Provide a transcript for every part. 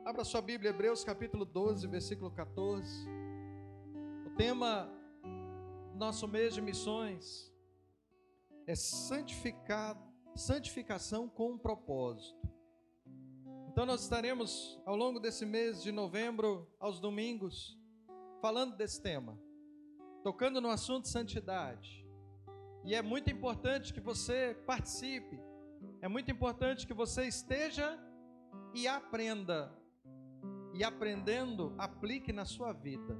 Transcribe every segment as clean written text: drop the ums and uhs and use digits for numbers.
Abra sua Bíblia, Hebreus capítulo 12, versículo 14. O tema do nosso mês de missões é santificação com um propósito. Então nós estaremos ao longo desse mês de novembro, aos domingos, falando desse tema, tocando no assunto santidade. E é muito importante que você participe, é muito importante que você esteja e aprenda. E aprendendo, aplique na sua vida.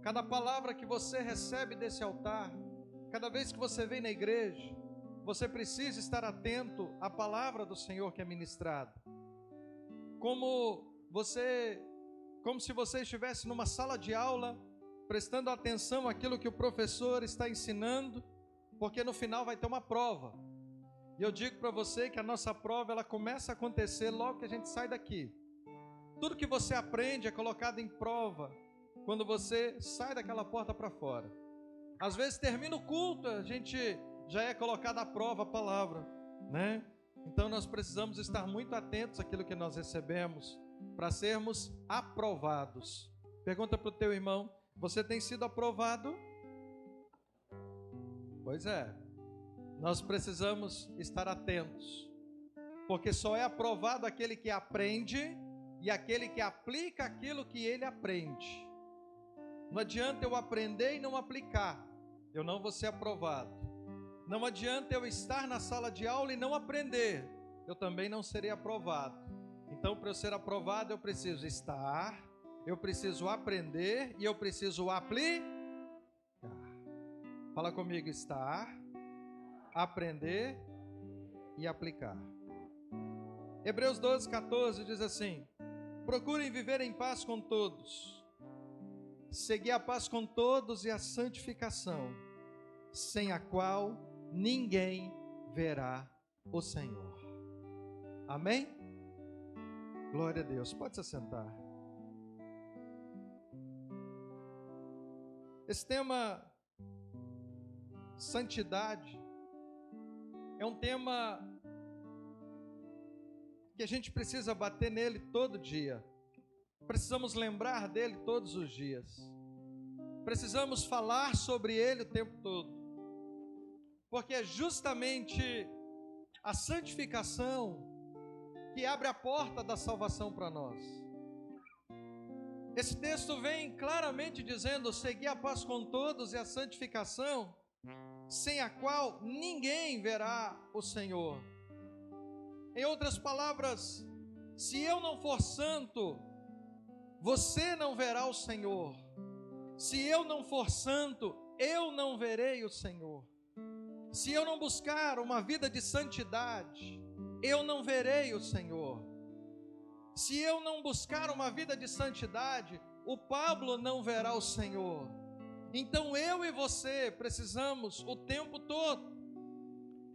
Cada palavra que você recebe desse altar, cada vez que você vem na igreja, você precisa estar atento à palavra do Senhor que é ministrada. Como se você estivesse numa sala de aula, prestando atenção àquilo que o professor está ensinando, porque no final vai ter uma prova. E eu digo para você que a nossa prova, ela começa a acontecer logo que a gente sai daqui. Tudo que você aprende é colocado em prova quando você sai daquela porta para fora. Às vezes termina o culto, a gente já é colocado à prova a palavra, né? Então nós precisamos estar muito atentos àquilo que nós recebemos para sermos aprovados. Pergunta para o teu irmão: você tem sido aprovado? Pois é, nós precisamos estar atentos, porque só é aprovado aquele que aprende e aquele que aplica aquilo que ele aprende. Não adianta eu aprender e não aplicar, eu não vou ser aprovado. Não adianta eu estar na sala de aula e não aprender, eu também não serei aprovado. Então, para eu ser aprovado, eu preciso estar, eu preciso aprender e eu preciso aplicar. Fala comigo: estar, aprender e aplicar. Hebreus 12, 14 diz assim: procurem viver em paz com todos, seguir a paz com todos e a santificação, sem a qual ninguém verá o Senhor. Amém? Glória a Deus. Pode se sentar. Esse tema santidade é um tema que a gente precisa bater nele todo dia. Precisamos lembrar dele todos os dias. Precisamos falar sobre ele o tempo todo. Porque é justamente a santificação que abre a porta da salvação para nós. Esse texto vem claramente dizendo: seguir a paz com todos e a santificação, sem a qual ninguém verá o Senhor. Em outras palavras, se eu não for santo, você não verá o Senhor. Se eu não for santo, eu não verei o Senhor. Se eu não buscar uma vida de santidade, eu não verei o Senhor. Se eu não buscar uma vida de santidade, o Pablo não verá o Senhor. Então eu e você precisamos o tempo todo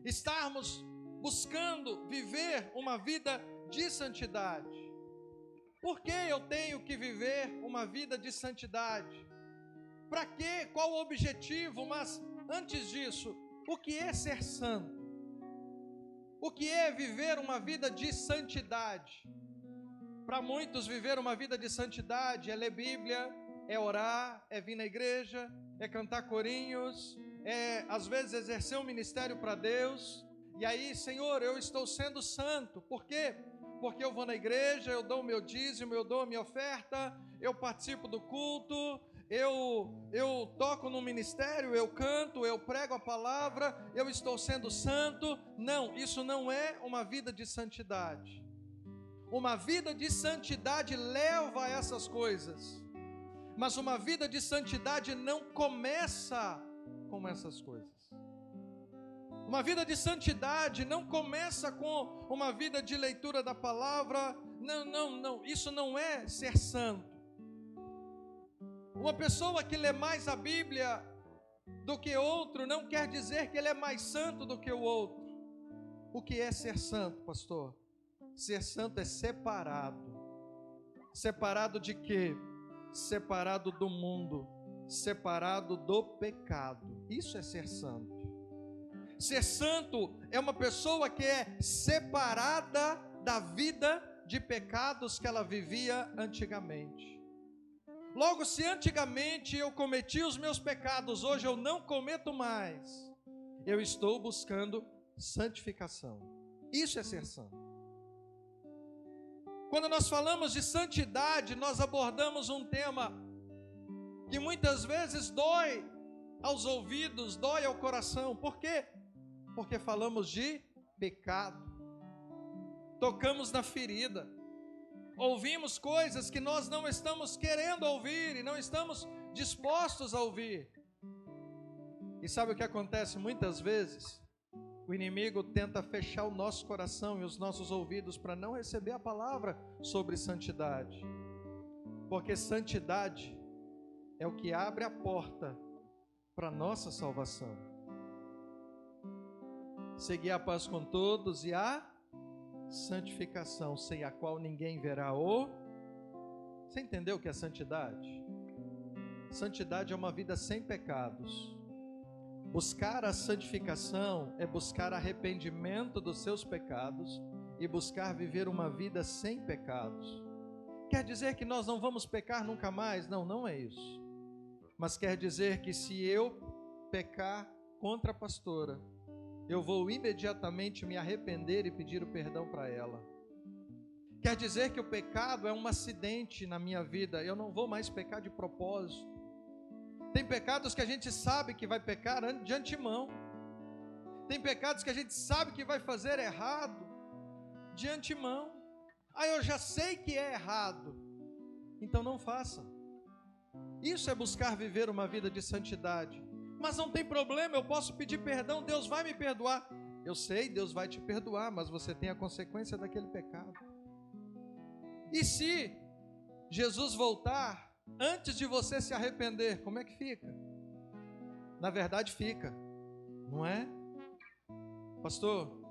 estarmos buscando viver uma vida de santidade. Por que eu tenho que viver uma vida de santidade? Para quê? Qual o objetivo? Mas antes disso, o que é ser santo? O que é viver uma vida de santidade? Para muitos, viver uma vida de santidade é ler Bíblia, é orar, é vir na igreja, é cantar corinhos, é às vezes exercer um ministério para Deus. E aí: Senhor, eu estou sendo santo. Por quê? Porque eu vou na igreja, eu dou o meu dízimo, eu dou a minha oferta, eu participo do culto, eu toco no ministério, eu canto, eu prego a palavra, eu estou sendo santo. Não, isso não é uma vida de santidade. Uma vida de santidade leva a essas coisas, mas uma vida de santidade não começa com essas coisas. Uma vida de santidade não começa com uma vida de leitura da palavra. Não, isso não é ser santo. Uma pessoa que lê mais a Bíblia do que outro não quer dizer que ele é mais santo do que o outro. O que é ser santo, pastor? Ser santo é separado. Separado de quê? Separado do mundo, separado do pecado. Isso é ser santo. Ser santo é uma pessoa que é separada da vida de pecados que ela vivia antigamente. Logo, se antigamente eu cometi os meus pecados, hoje eu não cometo mais, eu estou buscando santificação. Isso é ser santo. Quando nós falamos de santidade, nós abordamos um tema que muitas vezes dói aos ouvidos, dói ao coração. Por quê? Porque falamos de pecado. Tocamos na ferida. Ouvimos coisas que nós não estamos querendo ouvir e não estamos dispostos a ouvir. E sabe o que acontece muitas vezes? O inimigo tenta fechar o nosso coração e os nossos ouvidos para não receber a palavra sobre santidade. Porque santidade é o que abre a porta para a nossa salvação. Seguir a paz com todos e a santificação, sem a qual ninguém verá o... Você entendeu o que é santidade? Santidade é uma vida sem pecados. Buscar a santificação é buscar arrependimento dos seus pecados e buscar viver uma vida sem pecados. Quer dizer que nós não vamos pecar nunca mais? Não, não é isso. Mas quer dizer que se eu pecar contra a pastora, eu vou imediatamente me arrepender e pedir o perdão para ela. Quer dizer que o pecado é um acidente na minha vida, eu não vou mais pecar de propósito. Tem pecados que a gente sabe que vai pecar de antemão. Tem pecados que a gente sabe que vai fazer errado de antemão. Ah, eu já sei que é errado, então não faça. Isso é buscar viver uma vida de santidade. Mas não tem problema, eu posso pedir perdão, Deus vai me perdoar. Eu sei, Deus vai te perdoar, mas você tem a consequência daquele pecado. E se Jesus voltar antes de você se arrepender, como é que fica? Na verdade fica, não é? Pastor,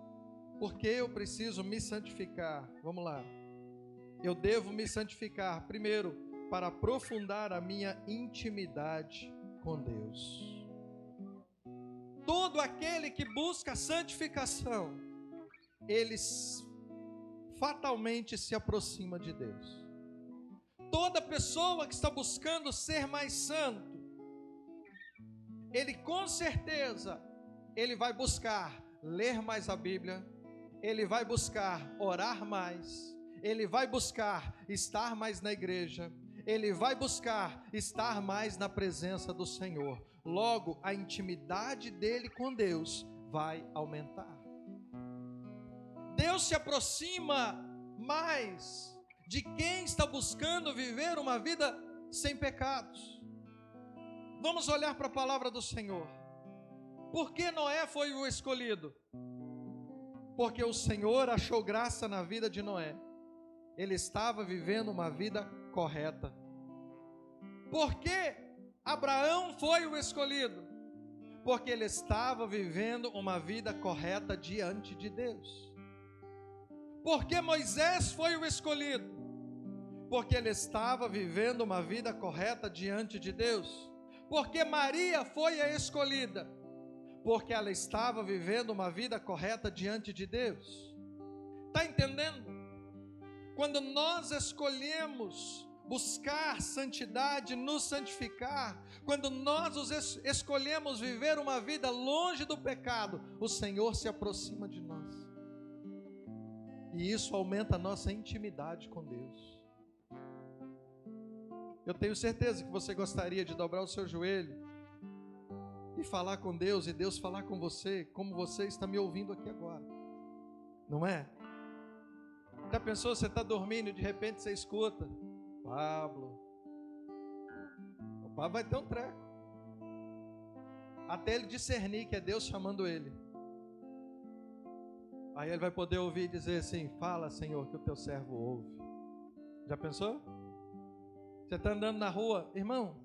por que eu preciso me santificar? Vamos lá. Eu devo me santificar, primeiro, para aprofundar a minha intimidade com Deus. Todo aquele que busca santificação, ele fatalmente se aproxima de Deus. Toda pessoa que está buscando ser mais santo, ele com certeza, ele vai buscar ler mais a Bíblia, ele vai buscar orar mais, ele vai buscar estar mais na igreja, ele vai buscar estar mais na presença do Senhor. Logo, a intimidade dele com Deus vai aumentar. Deus se aproxima mais de quem está buscando viver uma vida sem pecados. Vamos olhar para a palavra do Senhor. Por que Noé foi o escolhido? Porque o Senhor achou graça na vida de Noé. Ele estava vivendo uma vida correta. Por que Abraão foi o escolhido? Porque ele estava vivendo uma vida correta diante de Deus. Por que Moisés foi o escolhido? Porque ele estava vivendo uma vida correta diante de Deus. Porque Maria foi a escolhida? Porque ela estava vivendo uma vida correta diante de Deus. Está entendendo? Quando nós escolhemos buscar santidade, nos santificar, quando nós escolhemos viver uma vida longe do pecado, o Senhor se aproxima de nós. E isso aumenta a nossa intimidade com Deus. Eu tenho certeza que você gostaria de dobrar o seu joelho e falar com Deus, e Deus falar com você, como você está me ouvindo aqui agora. Não é? Já pensou, você está dormindo e de repente você escuta: Pablo. O Pablo vai ter um treco. Até ele discernir que é Deus chamando ele. Aí ele vai poder ouvir e dizer assim: fala, Senhor, que o teu servo ouve. Já pensou? Você está andando na rua, irmão,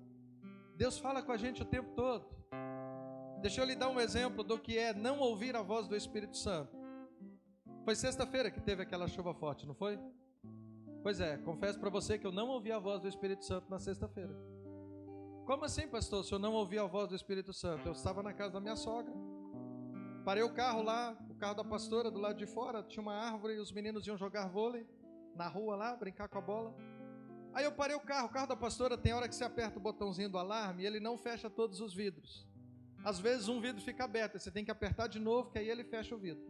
Deus fala com a gente o tempo todo. Deixa eu lhe dar um exemplo do que é não ouvir a voz do Espírito Santo. Foi sexta-feira que teve aquela chuva forte, não foi? Pois é, confesso para você que eu não ouvi a voz do Espírito Santo na sexta-feira. Como assim, pastor, se eu não ouvi a voz do Espírito Santo? Eu estava na casa da minha sogra, parei o carro lá, o carro da pastora do lado de fora, tinha uma árvore e os meninos iam jogar vôlei na rua lá, brincar com a bola. Aí eu parei o carro da pastora, tem hora que você aperta o botãozinho do alarme e ele não fecha todos os vidros. Às vezes um vidro fica aberto, você tem que apertar de novo, que aí ele fecha o vidro.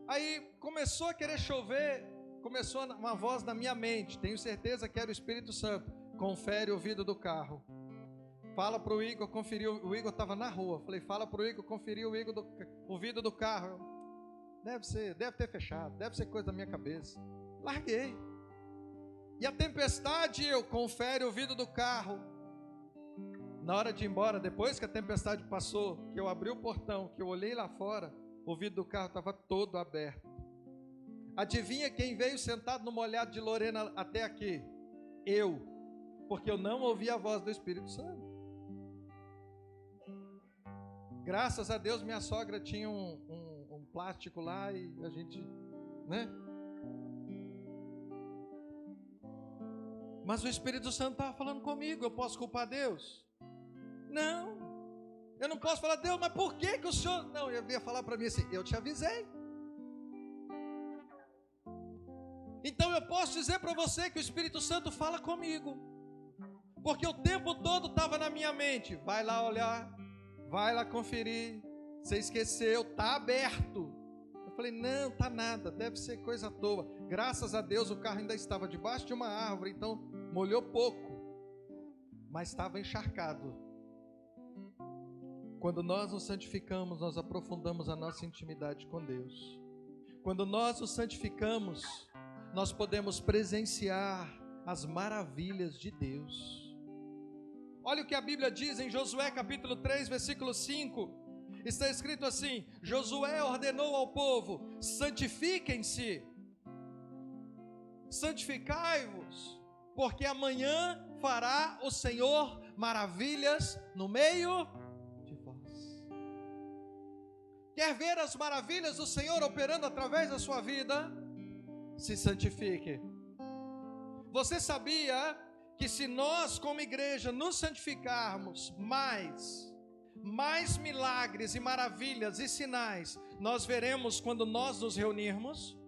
Aí começou a querer chover, começou uma voz na minha mente, tenho certeza que era o Espírito Santo. Confere o vidro do carro. Fala para o Igor conferir, o Igor estava na rua. Falei, fala para o Igor conferir o vidro do carro. Deve ter fechado, deve ser coisa da minha cabeça. Larguei. E a tempestade, eu confere o vidro do carro. Na hora de ir embora, depois que a tempestade passou, que eu abri o portão, que eu olhei lá fora, o vidro do carro estava todo aberto. Adivinha quem veio sentado no molhado de Lorena até aqui? Eu, porque eu não ouvi a voz do Espírito Santo. Graças a Deus minha sogra tinha um plástico lá e a gente, né? Mas o Espírito Santo estava falando comigo, eu posso culpar Deus? Não, eu não posso falar, Deus, mas por que o Senhor... Não, eu ia falar para mim assim, eu te avisei. Então eu posso dizer para você que o Espírito Santo fala comigo, porque o tempo todo estava na minha mente, vai lá olhar, vai lá conferir, você esqueceu, está aberto. Eu falei, não, está nada, deve ser coisa à toa. Graças a Deus o carro ainda estava debaixo de uma árvore, então molhou pouco, mas estava encharcado. Quando nós nos santificamos, nós aprofundamos a nossa intimidade com Deus. Quando nós nos santificamos, nós podemos presenciar as maravilhas de Deus. Olha o que a Bíblia diz em Josué capítulo 3, versículo 5. Está escrito assim: Josué ordenou ao povo: santifiquem-se, santificai-vos, porque amanhã fará o Senhor maravilhas no meio de vós. Quer ver as maravilhas do Senhor operando através da sua vida? Se santifique. Você sabia que se nós como igreja nos santificarmos mais milagres e maravilhas e sinais nós veremos quando nós nos reunirmos?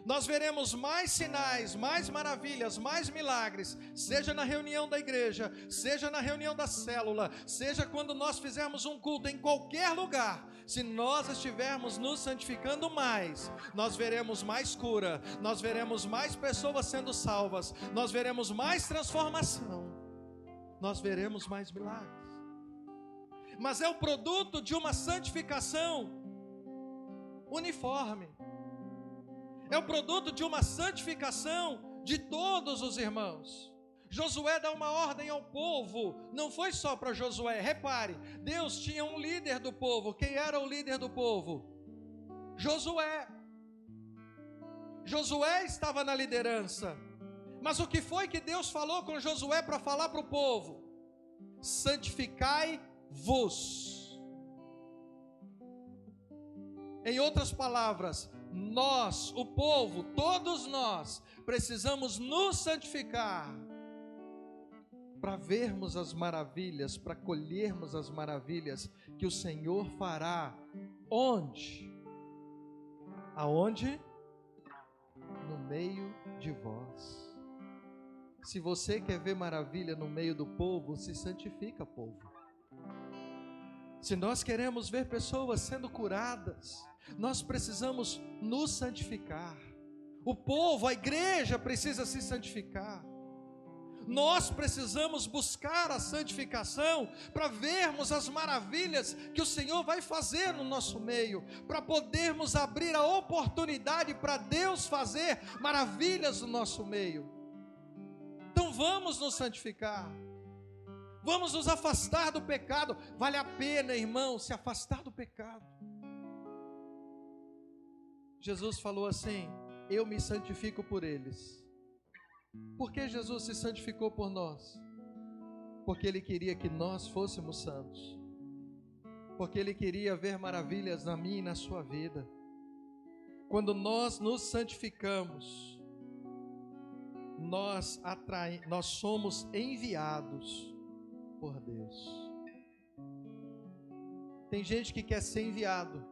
Nós veremos mais sinais, mais maravilhas, mais milagres, seja na reunião da igreja, seja na reunião da célula, seja quando nós fizermos um culto em qualquer lugar. Se nós estivermos nos santificando mais, nós veremos mais cura, nós veremos mais pessoas sendo salvas, nós veremos mais transformação, nós veremos mais milagres. Mas é o produto de uma santificação uniforme. É o produto de uma santificação de todos os irmãos. Josué dá uma ordem ao povo, não foi só para Josué, repare, Deus tinha um líder do povo. Quem era o líder do povo? Josué. Josué estava na liderança, mas o que foi que Deus falou com Josué para falar para o povo? Santificai-vos. Em outras palavras, nós, o povo, todos nós, precisamos nos santificar para vermos as maravilhas, para colhermos as maravilhas que o Senhor fará. Onde? Aonde? No meio de vós. Se você quer ver maravilha no meio do povo, se santifica, povo. Se nós queremos ver pessoas sendo curadas, nós precisamos nos santificar. O povo, a igreja precisa se santificar. Nós precisamos buscar a santificação para vermos as maravilhas que o Senhor vai fazer no nosso meio, para podermos abrir a oportunidade para Deus fazer maravilhas no nosso meio. Então vamos nos santificar, vamos nos afastar do pecado. Vale a pena, irmão, se afastar do pecado. Jesus falou assim: eu me santifico por eles. Por que Jesus se santificou por nós? Porque Ele queria que nós fôssemos santos, porque Ele queria ver maravilhas na minha e na sua vida. Quando nós nos santificamos, nós somos enviados por Deus. Tem gente que quer ser enviado,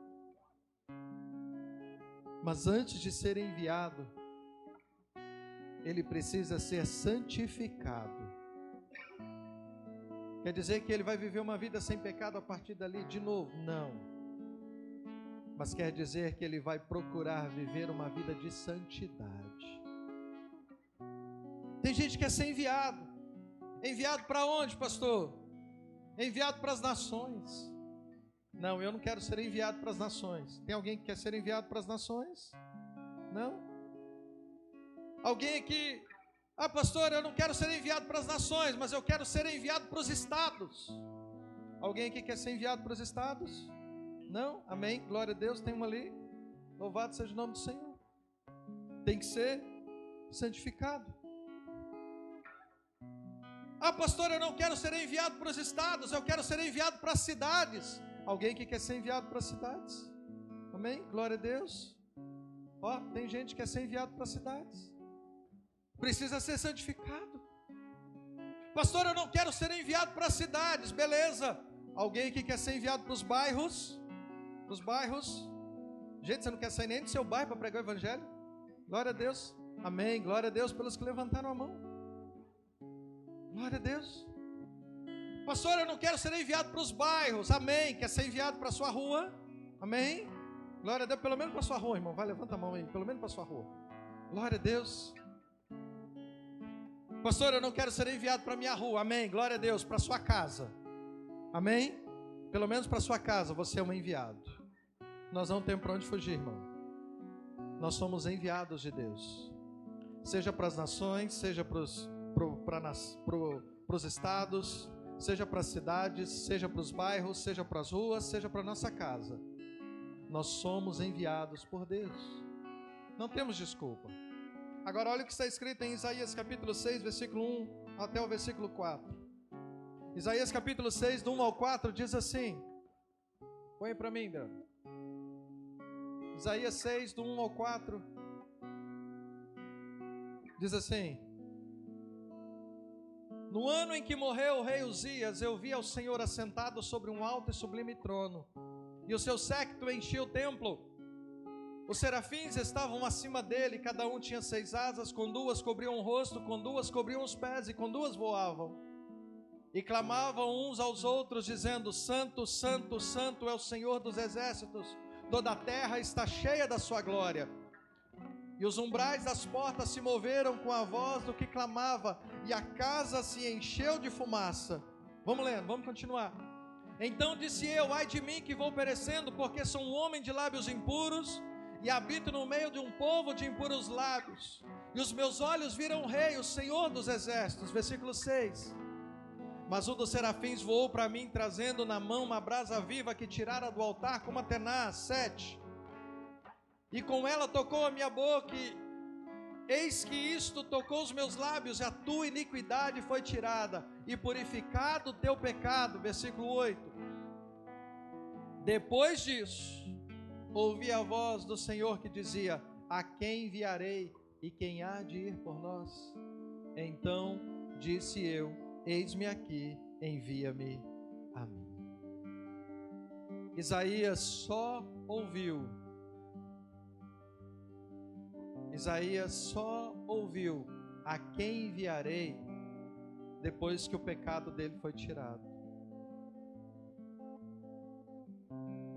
mas antes de ser enviado, ele precisa ser santificado. Quer dizer que ele vai viver uma vida sem pecado a partir dali de novo? Não. Mas quer dizer que ele vai procurar viver uma vida de santidade. Tem gente que quer ser enviado. Enviado para onde, pastor? Enviado para as nações. Não, eu não quero ser enviado para as nações. Tem alguém que quer ser enviado para as nações? Não? Alguém aqui... Ah, pastor, eu não quero ser enviado para as nações, mas eu quero ser enviado para os estados. Alguém aqui quer ser enviado para os estados? Não? Amém? Glória a Deus, tem uma ali. Louvado seja o nome do Senhor. Tem que ser santificado. Ah, pastor, eu não quero ser enviado para os estados, eu quero ser enviado para as cidades. Alguém que quer ser enviado para as cidades? Amém? Glória a Deus. Ó, tem gente que quer ser enviado para as cidades. Precisa ser santificado. Pastor, eu não quero ser enviado para as cidades. Beleza. Alguém que quer ser enviado para os bairros? Para os bairros? Gente, você não quer sair nem do seu bairro para pregar o evangelho? Glória a Deus. Amém. Glória a Deus pelos que levantaram a mão. Glória a Deus. Pastor, eu não quero ser enviado para os bairros. Amém. Quer ser enviado para a sua rua? Amém. Glória a Deus. Pelo menos para a sua rua, irmão. Vai, levanta a mão aí. Pelo menos para a sua rua. Glória a Deus. Pastor, eu não quero ser enviado para a minha rua. Amém. Glória a Deus. Para a sua casa. Amém. Pelo menos para a sua casa você é um enviado. Nós não temos para onde fugir, irmão. Nós somos enviados de Deus. Seja para as nações, seja para os estados, seja para as cidades, seja para os bairros, seja para as ruas, seja para a nossa casa. Nós somos enviados por Deus. Não temos desculpa. Agora olha o que está escrito em Isaías capítulo 6, versículo 1 até o versículo 4. Isaías capítulo 6, do 1 ao 4, diz assim. Põe para mim, Bruno. Isaías 6, do 1 ao 4. Diz assim. No ano em que morreu o rei Uzias, eu vi ao Senhor assentado sobre um alto e sublime trono, e o seu séquito enchia o templo. Os serafins estavam acima dele, cada um tinha 6 asas, com 2 cobriam o rosto, com 2 cobriam os pés, e com 2 voavam. E clamavam uns aos outros, dizendo: Santo, Santo, Santo é o Senhor dos exércitos, toda a terra está cheia da sua glória. E os umbrais das portas se moveram com a voz do que clamava, e a casa se encheu de fumaça. Vamos lendo, vamos continuar. Então disse eu: ai de mim que vou perecendo, porque sou um homem de lábios impuros, e habito no meio de um povo de impuros lábios. E os meus olhos viram o Rei, o Senhor dos exércitos. Versículo 6. Mas um dos serafins voou para mim, trazendo na mão uma brasa viva que tirara do altar com uma tenaz. 7. E com ela tocou a minha boca, e eis que isto tocou os meus lábios, e a tua iniquidade foi tirada, e purificado o teu pecado. Versículo 8. Depois disso, ouvi a voz do Senhor que dizia: a quem enviarei, e quem há de ir por nós? Então disse eu: eis-me aqui, envia-me a mim. Isaías só ouviu a quem enviarei depois que o pecado dele foi tirado.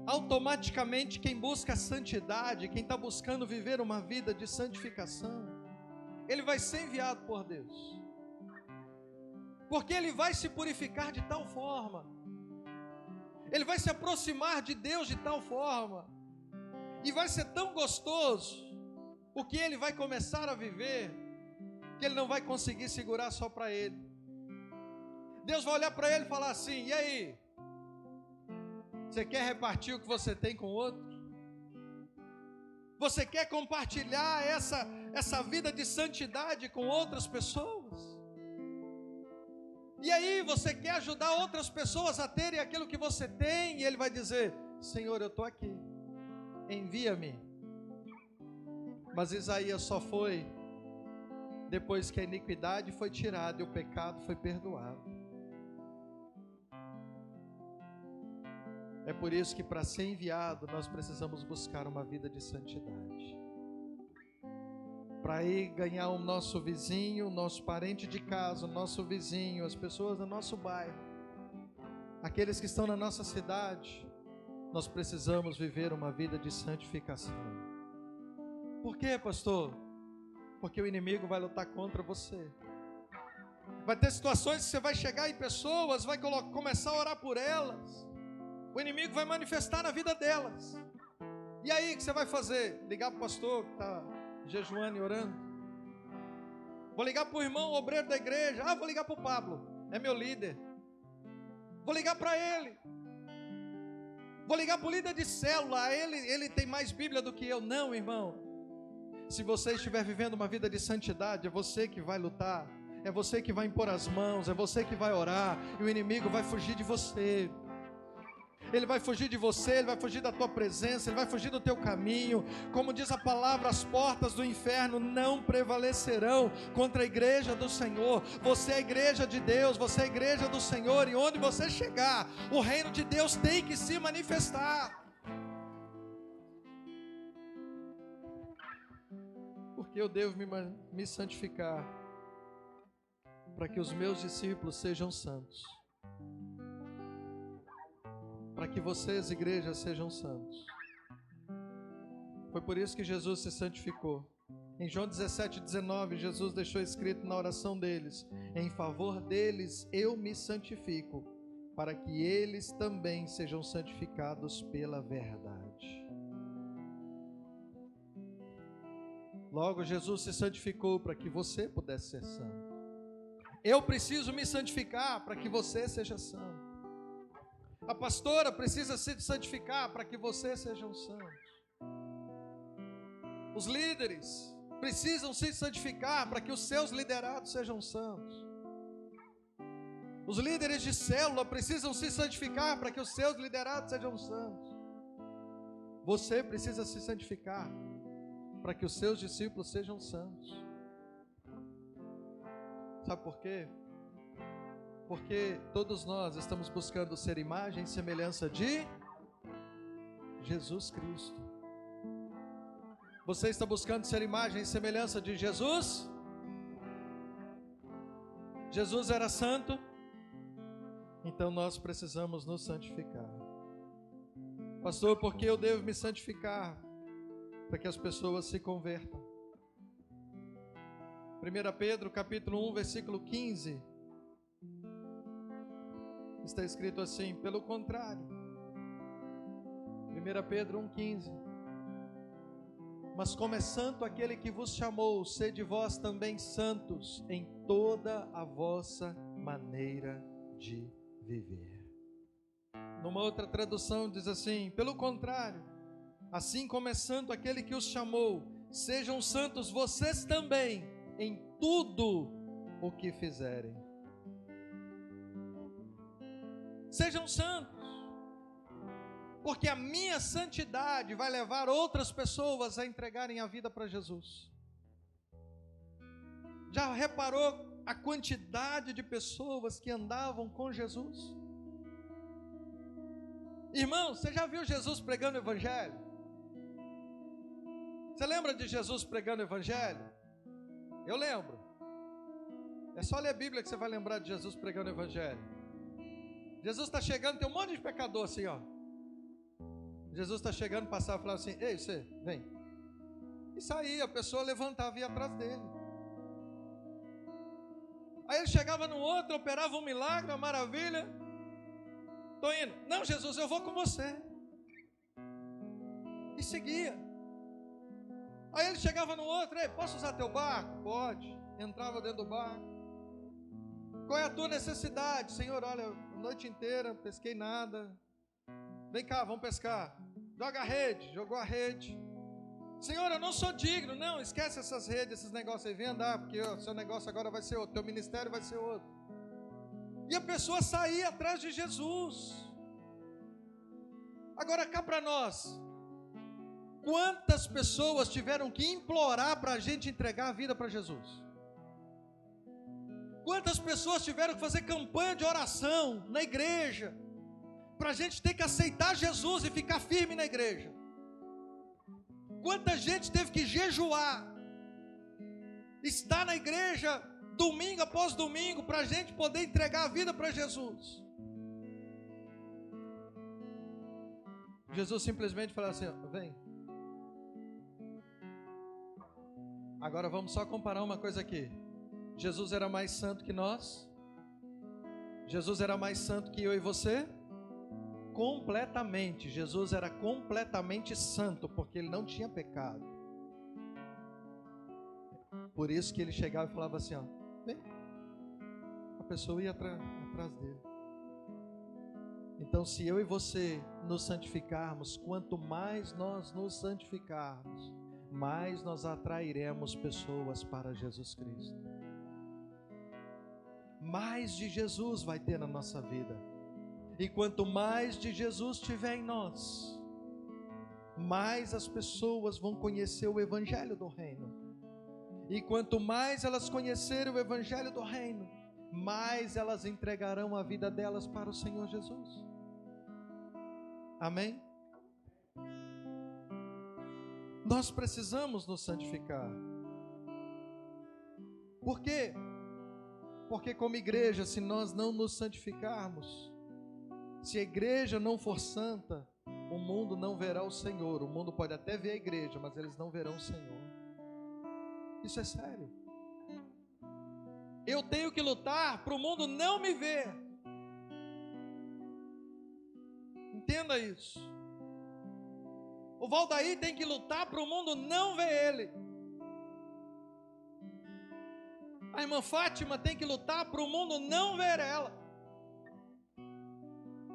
Automaticamente quem busca a santidade, quem está buscando viver uma vida de santificação, ele vai ser enviado por Deus, porque ele vai se purificar de tal forma, ele vai se aproximar de Deus de tal forma, e vai ser tão gostoso o que ele vai começar a viver, que ele não vai conseguir segurar só para ele. Deus vai olhar para ele e falar assim: e aí? Você quer repartir o que você tem com o outro? Você quer compartilhar essa vida de santidade com outras pessoas? E aí, você quer ajudar outras pessoas a terem aquilo que você tem? E ele vai dizer: Senhor, eu estou aqui, envia-me. Mas Isaías só foi depois que a iniquidade foi tirada e o pecado foi perdoado. É por isso que, para ser enviado, nós precisamos buscar uma vida de santidade. para ir ganhar o nosso vizinho, o nosso parente de casa, o nosso vizinho, as pessoas do nosso bairro, aqueles que estão na nossa cidade, nós precisamos viver uma vida de santificação. Por quê, pastor? Porque o inimigo vai lutar contra você. Vai ter situações que você vai chegar em pessoas, vai começar a orar por elas. O inimigo vai manifestar na vida delas. E aí, o que você vai fazer? Ligar para o pastor que está jejuando e orando? Vou ligar para o irmão obreiro da igreja. Vou ligar para o Pablo, é meu líder. Vou ligar para ele. Vou ligar para o líder de célula, ele tem mais Bíblia do que eu. Não, irmão. Se você estiver vivendo uma vida de santidade, é você que vai lutar, é você que vai impor as mãos, é você que vai orar, e o inimigo vai fugir de você. Ele vai fugir de você, ele vai fugir da tua presença, ele vai fugir do teu caminho. Como diz a palavra, as portas do inferno não prevalecerão contra a igreja do Senhor. Você é a igreja de Deus, você é a igreja do Senhor, e onde você chegar, o reino de Deus tem que se manifestar. Porque eu devo me santificar, para que os meus discípulos sejam santos, para que vocês, igreja, sejam santos. Foi por isso que Jesus se santificou. Em João 17:19, Jesus deixou escrito na oração deles: em favor deles eu me santifico, para que eles também sejam santificados pela verdade. Logo, Jesus se santificou para que você pudesse ser santo. Eu preciso me santificar para que você seja santo. A pastora precisa se santificar para que você seja um santo. Os líderes precisam se santificar para que os seus liderados sejam santos. Os líderes de célula precisam se santificar para que os seus liderados sejam santos. Você precisa se santificar para que os seus discípulos sejam santos. Sabe por quê? Porque todos nós estamos buscando ser imagem e semelhança de Jesus Cristo. Você está buscando ser imagem e semelhança de Jesus? Jesus era santo, então nós precisamos nos santificar. Pastor, por que eu devo me santificar? Para que as pessoas se convertam. 1 Pedro capítulo 1, versículo 15, está escrito assim: pelo contrário, 1 Pedro 1,15, mas como é santo aquele que vos chamou, sede vós também santos em toda a vossa maneira de viver. Numa outra tradução diz assim: pelo contrário, assim como é santo aquele que os chamou, sejam santos vocês também em tudo o que fizerem. Sejam santos, porque a minha santidade vai levar outras pessoas a entregarem a vida para Jesus. Já reparou a quantidade de pessoas que andavam com Jesus? Irmão, você já viu Jesus pregando o evangelho? Você lembra de Jesus pregando o evangelho? Eu lembro. É só ler a Bíblia que você vai lembrar de Jesus pregando o evangelho. Jesus está chegando, tem um monte de pecador assim, ó. Jesus está chegando, passava e falava assim: ei, você, vem. E saía, a pessoa levantava e ia atrás dele. Aí ele chegava no outro, operava um milagre, uma maravilha. Estou indo. Não, Jesus, eu vou com você. E seguia. Aí ele chegava no outro: ei, posso usar teu barco? Pode. Entrava dentro do barco. Qual é a tua necessidade? Senhor, olha, a noite inteira pesquei nada. Vem cá, vamos pescar. Joga a rede. Jogou a rede. Senhor, eu não sou digno. Não, esquece essas redes, esses negócios aí. Vem andar, porque o seu negócio agora vai ser outro. Teu ministério vai ser outro. E a pessoa saía atrás de Jesus. Agora cá para nós, quantas pessoas tiveram que implorar para a gente entregar a vida para Jesus? Quantas pessoas tiveram que fazer campanha de oração na igreja para a gente ter que aceitar Jesus e ficar firme na igreja? Quanta gente teve que jejuar estar na igreja domingo após domingo para a gente poder entregar a vida para Jesus. Jesus simplesmente falou assim: vem. Agora vamos só comparar uma coisa aqui. Jesus era mais santo que nós? Jesus era mais santo que eu e você? Completamente. Jesus era completamente santo, porque ele não tinha pecado. Por isso que ele chegava e falava assim, ó, vem. A pessoa ia atrás dele. Então, se eu e você nos santificarmos, quanto mais nós nos santificarmos, mais nós atrairemos pessoas para Jesus Cristo. Mais de Jesus vai ter na nossa vida. E quanto mais de Jesus tiver em nós, mais as pessoas vão conhecer o Evangelho do Reino. E quanto mais elas conhecerem o Evangelho do Reino, mais elas entregarão a vida delas para o Senhor Jesus. Amém? Nós precisamos nos santificar. Por quê? Porque como igreja, se nós não nos santificarmos, se a igreja não for santa, o mundo não verá o Senhor. O mundo pode até ver a igreja, mas eles não verão o Senhor. Isso é sério. Eu tenho que lutar para o mundo não me ver. Entenda isso. O Valdair tem que lutar para o mundo não ver ele. A irmã Fátima tem que lutar para o mundo não ver ela.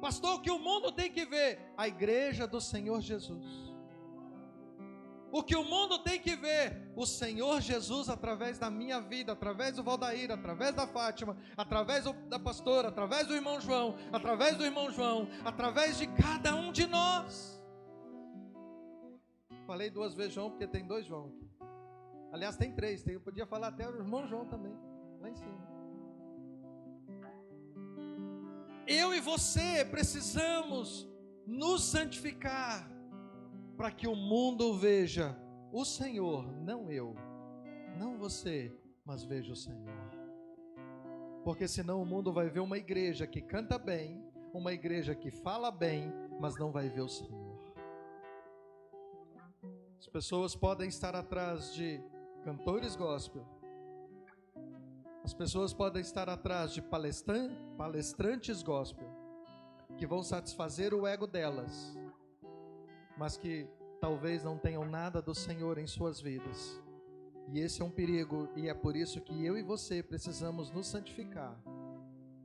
Pastor, o que o mundo tem que ver? A igreja do Senhor Jesus. O que o mundo tem que ver? O Senhor Jesus através da minha vida, através do Valdair, através da Fátima, através da pastora, através do irmão João, através do irmão João, através de cada um de nós. Falei 2 vezes João porque tem 2 João aqui. Aliás, tem 3, eu podia falar até o irmão João também, lá em cima. Eu e você precisamos nos santificar para que o mundo veja o Senhor, não eu, não você, mas veja o Senhor. Porque senão o mundo vai ver uma igreja que canta bem, uma igreja que fala bem, mas não vai ver o Senhor. As pessoas podem estar atrás de cantores gospel, as pessoas podem estar atrás de palestrantes gospel, que vão satisfazer o ego delas, mas que talvez não tenham nada do Senhor em suas vidas. E esse é um perigo, e é por isso que eu e você precisamos nos santificar,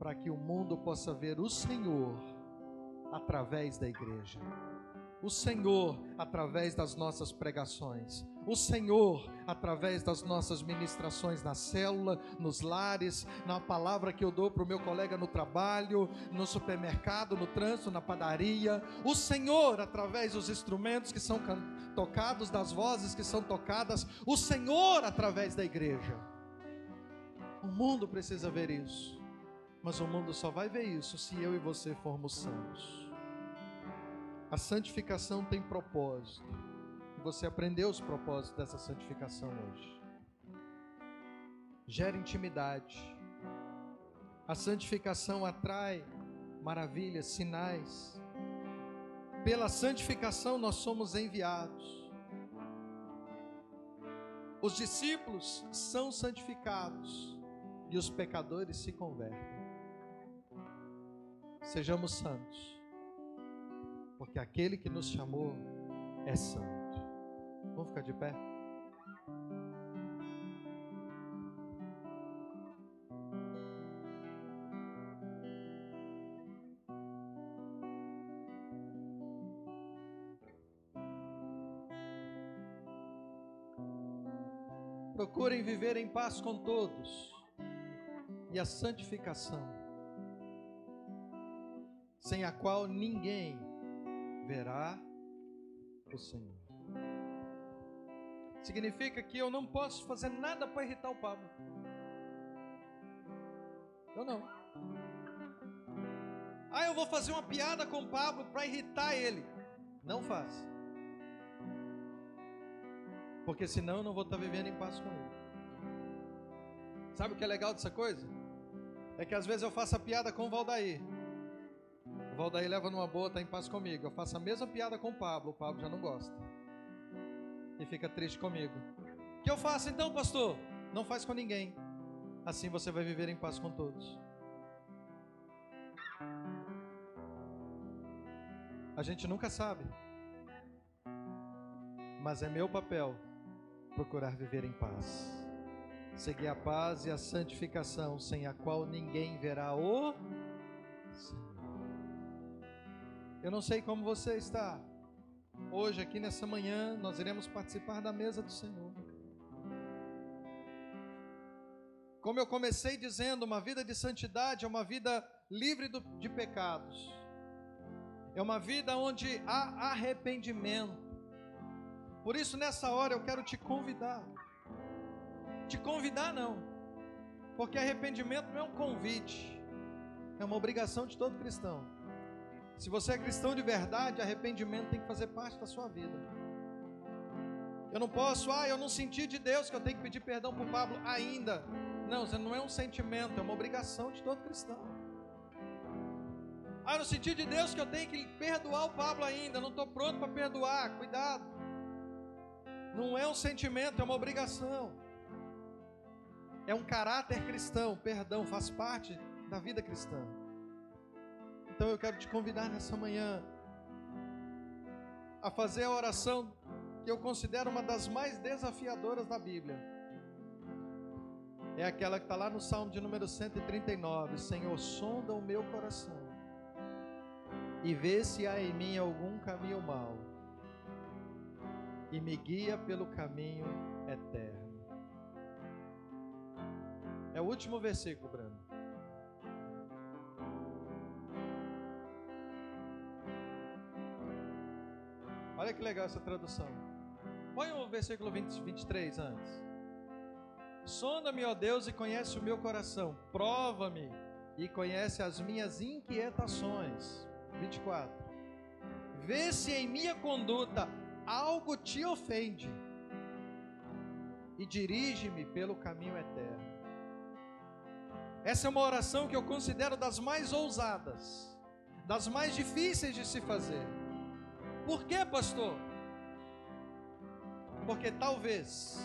para que o mundo possa ver o Senhor através da igreja, o Senhor através das nossas pregações, o Senhor através das nossas ministrações na célula, nos lares, na palavra que eu dou para o meu colega no trabalho, no supermercado, no trânsito, na padaria, o Senhor através dos instrumentos que são tocados, das vozes que são tocadas, o Senhor através da igreja. O mundo precisa ver isso, mas o mundo só vai ver isso se eu e você formos santos. A santificação tem propósito. E você aprendeu os propósitos dessa santificação hoje. Gera intimidade. A santificação atrai maravilhas, sinais. Pela santificação nós somos enviados. Os discípulos são santificados e os pecadores se convertem. Sejamos santos, porque aquele que nos chamou é santo. Vamos ficar de pé? Procurem viver em paz com todos, e a santificação, sem a qual ninguém verá o Senhor. Significa que eu não posso fazer nada para irritar o Pablo. Eu não. Eu vou fazer uma piada com o Pablo para irritar ele. Não faça. Porque senão eu não vou estar vivendo em paz com ele. Sabe o que é legal dessa coisa? É que às vezes eu faço a piada com o Valdair. O Valdair leva numa boa, está em paz comigo. Eu faço a mesma piada com o Pablo já não gosta. E fica triste comigo. O que eu faço então, pastor? Não faz com ninguém. Assim você vai viver em paz com todos. A gente nunca sabe. Mas é meu papel procurar viver em paz. Seguir a paz e a santificação, sem a qual ninguém verá o Senhor. Eu não sei como você está. Hoje, aqui nessa manhã, nós iremos participar da mesa do Senhor. Como eu comecei dizendo, uma vida de santidade é uma vida livre de pecados. É uma vida onde há arrependimento. Por isso, nessa hora, eu quero te convidar. Te convidar não, porque arrependimento não é um convite, é uma obrigação de todo cristão. Se você é cristão de verdade, arrependimento tem que fazer parte da sua vida. Eu não posso, eu não senti de Deus que eu tenho que pedir perdão para o Pablo ainda. Não, você não é um sentimento, é uma obrigação de todo cristão. Eu não senti de Deus que eu tenho que perdoar o Pablo ainda, não estou pronto para perdoar, cuidado. Não é um sentimento, é uma obrigação. É um caráter cristão, perdão, faz parte da vida cristã. Então eu quero te convidar nessa manhã a fazer a oração que eu considero uma das mais desafiadoras da Bíblia. É aquela que está lá no Salmo de número 139. Senhor, sonda o meu coração e vê se há em mim algum caminho mau e me guia pelo caminho eterno. É o último versículo, Brando. Olha que legal essa tradução. Põe o versículo 23 antes. Sonda-me, ó Deus, e conhece o meu coração. Prova-me e conhece as minhas inquietações. 24. Vê se em minha conduta algo te ofende e dirige-me pelo caminho eterno. Essa é uma oração que eu considero das mais ousadas, das mais difíceis de se fazer. Por quê, pastor? Porque talvez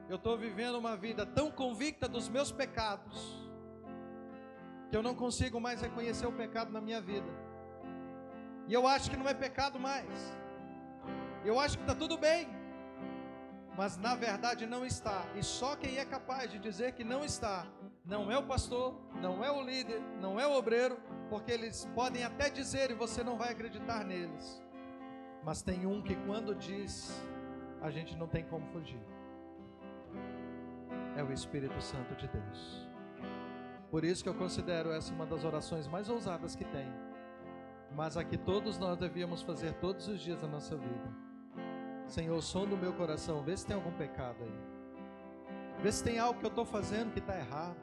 eu estou vivendo uma vida tão convicta dos meus pecados que eu não consigo mais reconhecer o pecado na minha vida. E eu acho que não é pecado mais. Eu acho que está tudo bem. Mas na verdade não está. E só quem é capaz de dizer que não está, não é o pastor, não é o líder, não é o obreiro, porque eles podem até dizer e você não vai acreditar neles. Mas tem um que quando diz, a gente não tem como fugir. É o Espírito Santo de Deus. Por isso que eu considero essa uma das orações mais ousadas que tem, mas a que todos nós devíamos fazer todos os dias da nossa vida. Senhor, sonda o meu coração, vê se tem algum pecado aí. Vê se tem algo que eu estou fazendo que está errado.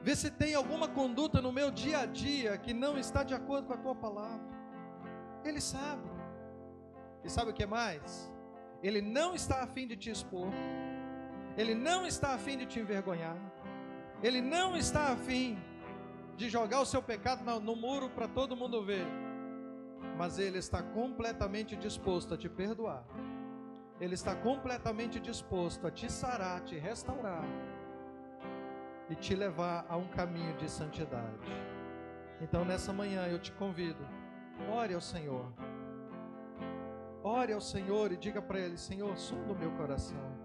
Vê se tem alguma conduta no meu dia a dia que não está de acordo com a tua palavra. Ele sabe. E sabe o que mais? Ele não está a fim de te expor. Ele não está a fim de te envergonhar. Ele não está a fim de jogar o seu pecado no muro para todo mundo ver. Mas Ele está completamente disposto a te perdoar. Ele está completamente disposto a te sarar, te restaurar e te levar a um caminho de santidade. Então nessa manhã eu te convido, ore ao Senhor. Ore ao Senhor e diga para Ele: Senhor, sonda o meu coração.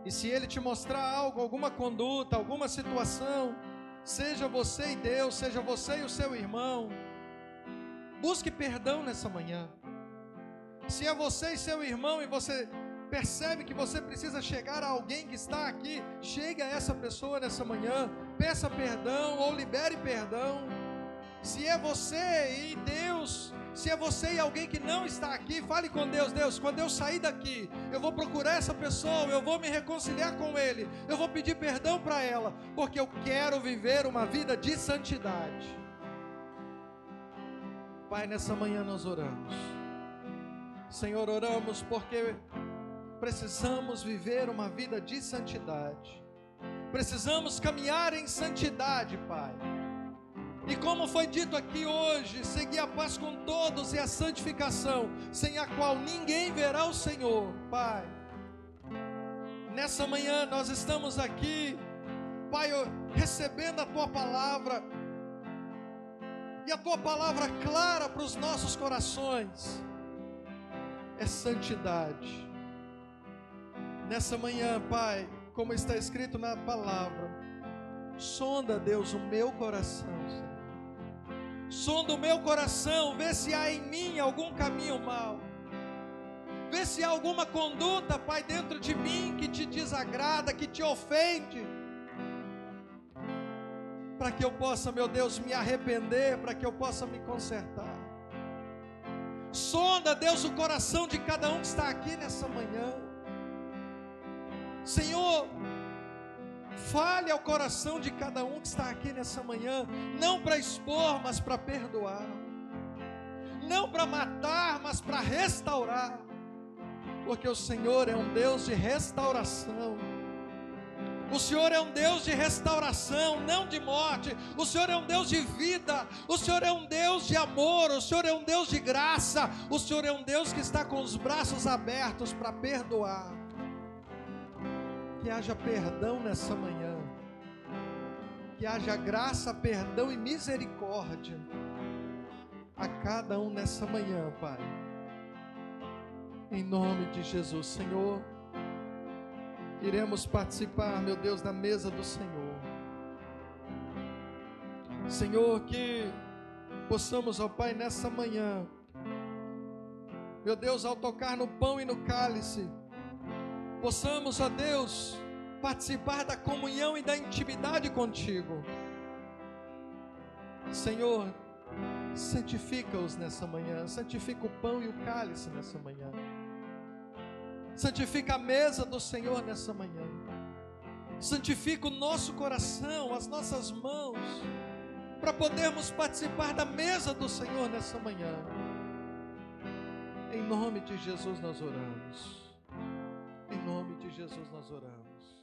E se Ele te mostrar algo, alguma conduta, alguma situação, seja você e Deus, seja você e o seu irmão, busque perdão nessa manhã. Se é você e seu irmão e você percebe que você precisa chegar a alguém que está aqui, chegue a essa pessoa nessa manhã, peça perdão ou libere perdão. Se é você e Deus, se é você e alguém que não está aqui, fale com Deus: Deus, quando eu sair daqui, eu vou procurar essa pessoa, eu vou me reconciliar com ele, eu vou pedir perdão para ela, porque eu quero viver uma vida de santidade. Pai, nessa manhã nós oramos. Senhor, oramos porque precisamos viver uma vida de santidade. Precisamos caminhar em santidade, Pai. E como foi dito aqui hoje, seguir a paz com todos e a santificação, sem a qual ninguém verá o Senhor, Pai. Nessa manhã nós estamos aqui, Pai, recebendo a Tua palavra, e a Tua palavra clara para os nossos corações é santidade. Nessa manhã, Pai, como está escrito na palavra, sonda, Deus, o meu coração, Senhor. Sonda o meu coração, vê se há em mim algum caminho mau. Vê se há alguma conduta, Pai, dentro de mim que te desagrada, que te ofende. Para que eu possa, meu Deus, me arrepender, para que eu possa me consertar. Sonda, Deus, o coração de cada um que está aqui nessa manhã. Senhor, fale ao coração de cada um que está aqui nessa manhã, não para expor, mas para perdoar, não para matar, mas para restaurar, porque o Senhor é um Deus de restauração. O Senhor é um Deus de restauração, não de morte. O Senhor é um Deus de vida. O Senhor é um Deus de amor. O Senhor é um Deus de graça. O Senhor é um Deus que está com os braços abertos para perdoar. Que haja perdão nessa manhã. Que haja graça, perdão e misericórdia a cada um nessa manhã, Pai. Em nome de Jesus, Senhor. Iremos participar, meu Deus, da mesa do Senhor. Senhor, que possamos, ó Pai, nessa manhã, meu Deus, ao tocar no pão e no cálice, possamos, ó Deus, participar da comunhão e da intimidade contigo. Senhor, santifica-os nessa manhã, santifica o pão e o cálice nessa manhã. Santifica a mesa do Senhor nessa manhã. Santifica o nosso coração, as nossas mãos, para podermos participar da mesa do Senhor nessa manhã. Em nome de Jesus nós oramos. Em nome de Jesus nós oramos.